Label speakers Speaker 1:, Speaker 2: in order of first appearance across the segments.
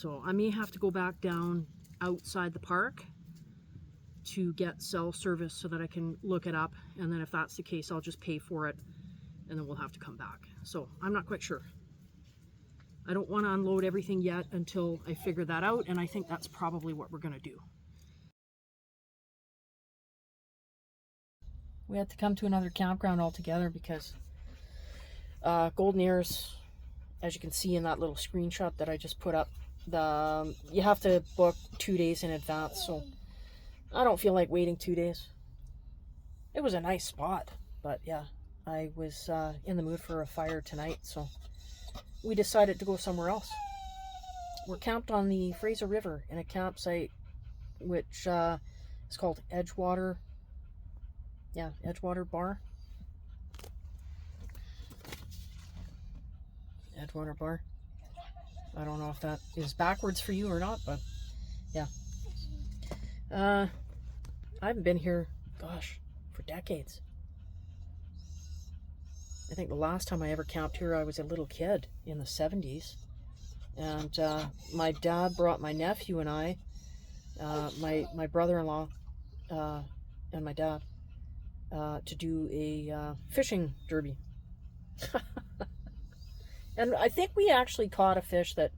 Speaker 1: So I may have to go back down outside the park to get cell service so that I can look it up, and then if that's the case, I'll just pay for it and then we'll have to come back. So I'm not quite sure. I don't want to unload everything yet until I figure that out, and I think that's probably what we're going to do. We had to come to another campground altogether because Golden Ears, as you can see in that little screenshot that I just put up, you have to book 2 days in advance, so I don't feel like waiting 2 days. It was a nice spot, but yeah, I was in the mood for a fire tonight, so we decided to go somewhere else. We're camped on the Fraser River in a campsite which is called Edgewater. Yeah, Edgewater Bar. Edgewater Bar. I don't know if that is backwards for you or not, but yeah. I haven't been here, gosh, for decades. I think the last time I ever camped here, I was a little kid in the 70s. And my dad brought my nephew and I, my brother-in-law, and my dad, to do a fishing derby. And I think we actually caught a fish that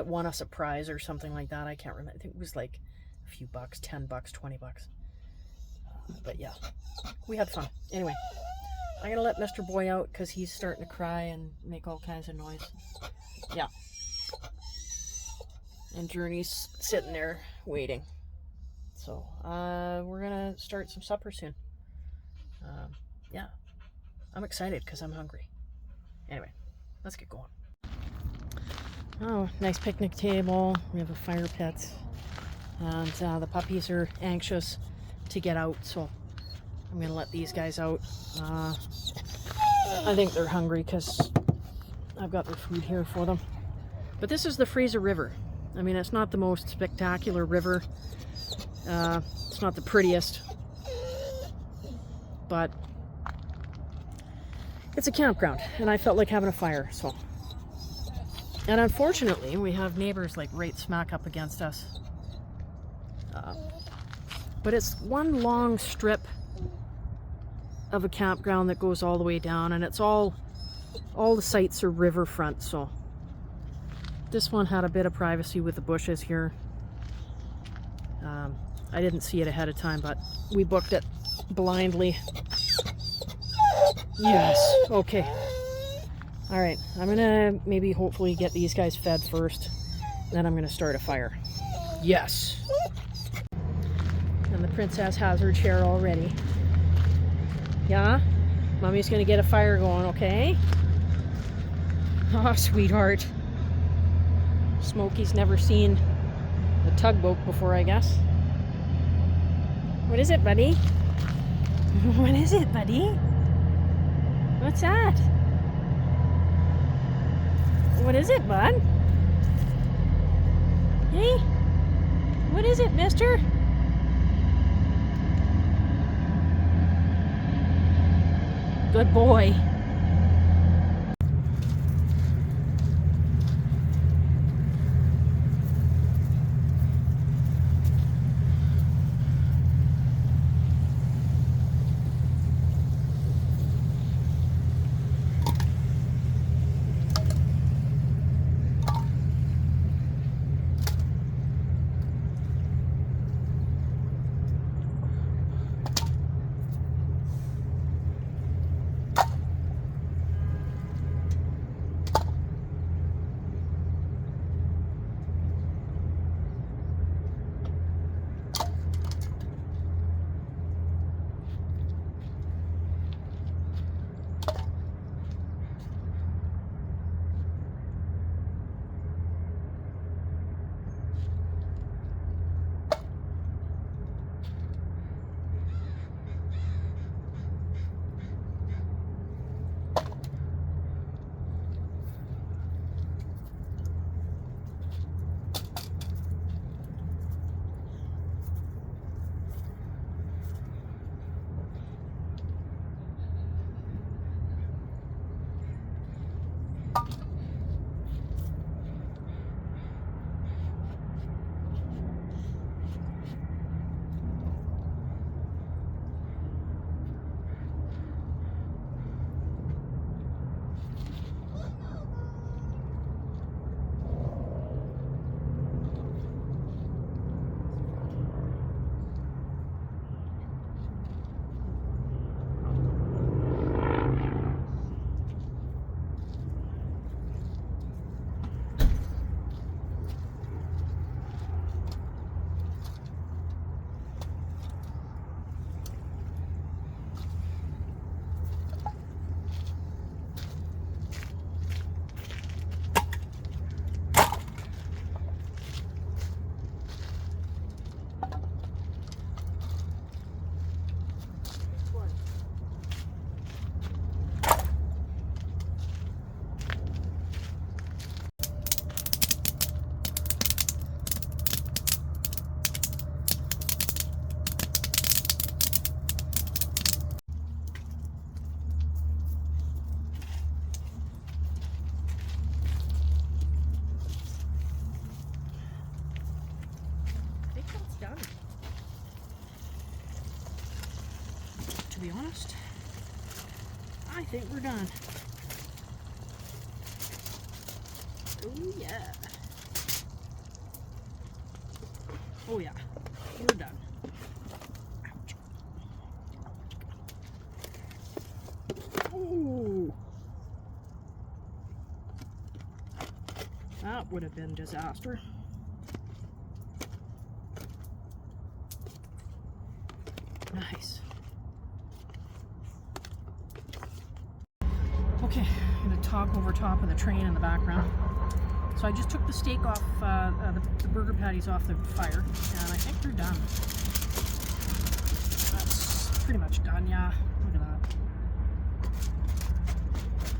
Speaker 1: won us a prize or something like that. I can't remember. I think it was like a few bucks, 10 bucks, 20 bucks. But yeah, we had fun. Anyway, I'm going to let Mr. Boy out because he's starting to cry and make all kinds of noise. Yeah. And Journey's sitting there waiting. So we're going to start some supper soon. Yeah, I'm excited because I'm hungry. Anyway, let's get going. Oh, nice picnic table. We have a fire pit. And the puppies are anxious to get out, so I'm going to let these guys out. I think they're hungry because I've got their food here for them. But this is the Fraser River. I mean, it's not the most spectacular river. It's not the prettiest. But it's a campground, and I felt like having a fire, so. And unfortunately, we have neighbors like right smack up against us. But it's one long strip of a campground that goes all the way down, and it's all the sites are riverfront, so. This one had a bit of privacy with the bushes here. I didn't see it ahead of time, but we booked it blindly. Yes, okay. All right, I'm gonna maybe hopefully get these guys fed first, then I'm gonna start a fire. Yes. And the princess has her chair already. Yeah? Mommy's gonna get a fire going, okay? Oh, sweetheart. Smokey's never seen a tugboat before, I guess. What is it, buddy? What is it, buddy? What's that? What is it, bud? Hey? What is it, mister? Good boy. be honest. I think we're done. Oh yeah. Oh yeah, we're done. Ouch. Oh, that would have been disaster. Nice. Okay, I'm going to talk over top of the train in the background. So I just took the steak off, the burger patties off the fire, and I think they're done. That's pretty much done, yeah. Look at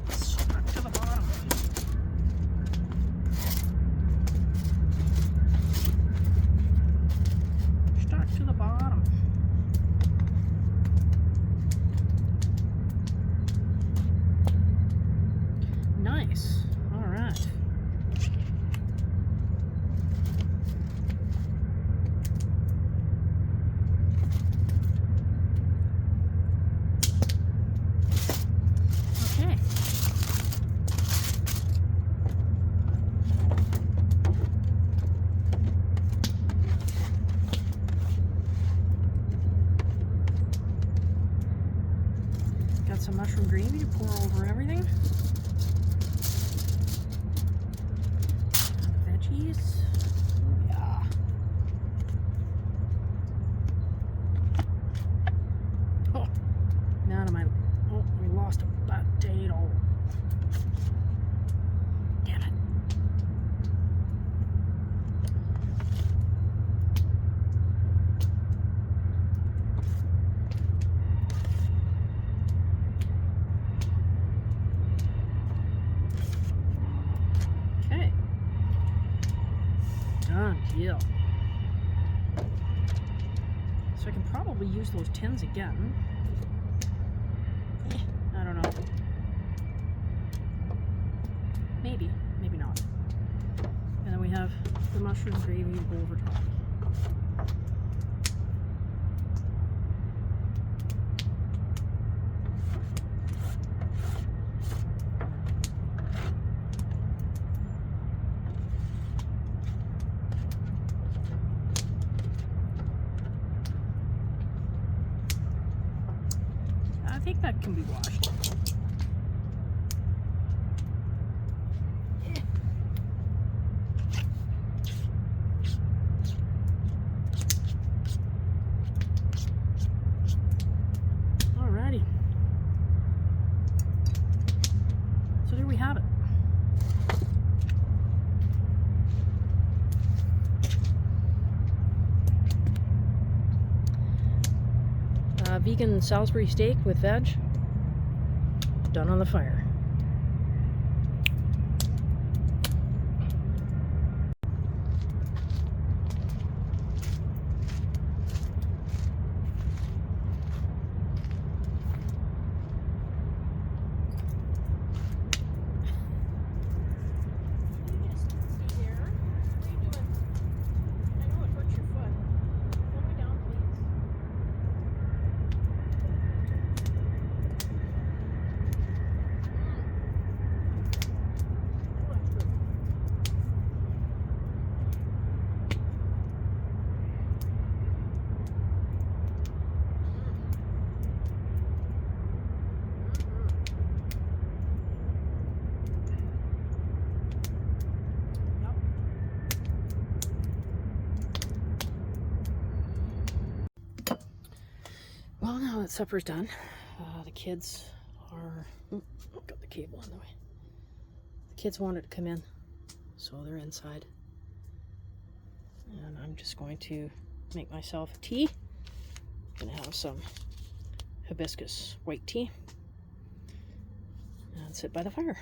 Speaker 1: that. Stuck to the bottom. Stuck to the bottom. Nice. All right. Okay. Got some mushroom gravy to pour over everything. Veggies. Yeah. Oh, now am I? Oh, we lost a potato. Damn it. Okay. Done deal. So I can probably use those tins again. I don't know. Maybe, maybe not. And then we have the mushroom gravy to go over top. I think that can be washed. Alrighty. So there we have it. Vegan Salisbury steak with veg, done on the fire. Well, now that supper's done, the kids are... got the cable in the way. The kids wanted to come in, so they're inside. And I'm just going to make myself a tea. I'm going to have some hibiscus white tea and sit by the fire.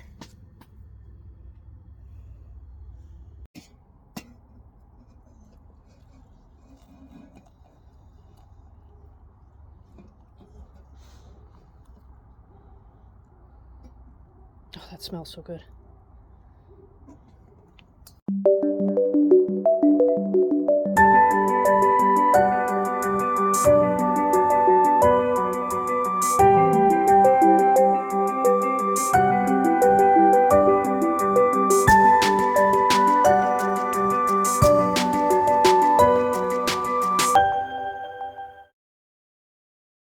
Speaker 1: Oh, that smells so good.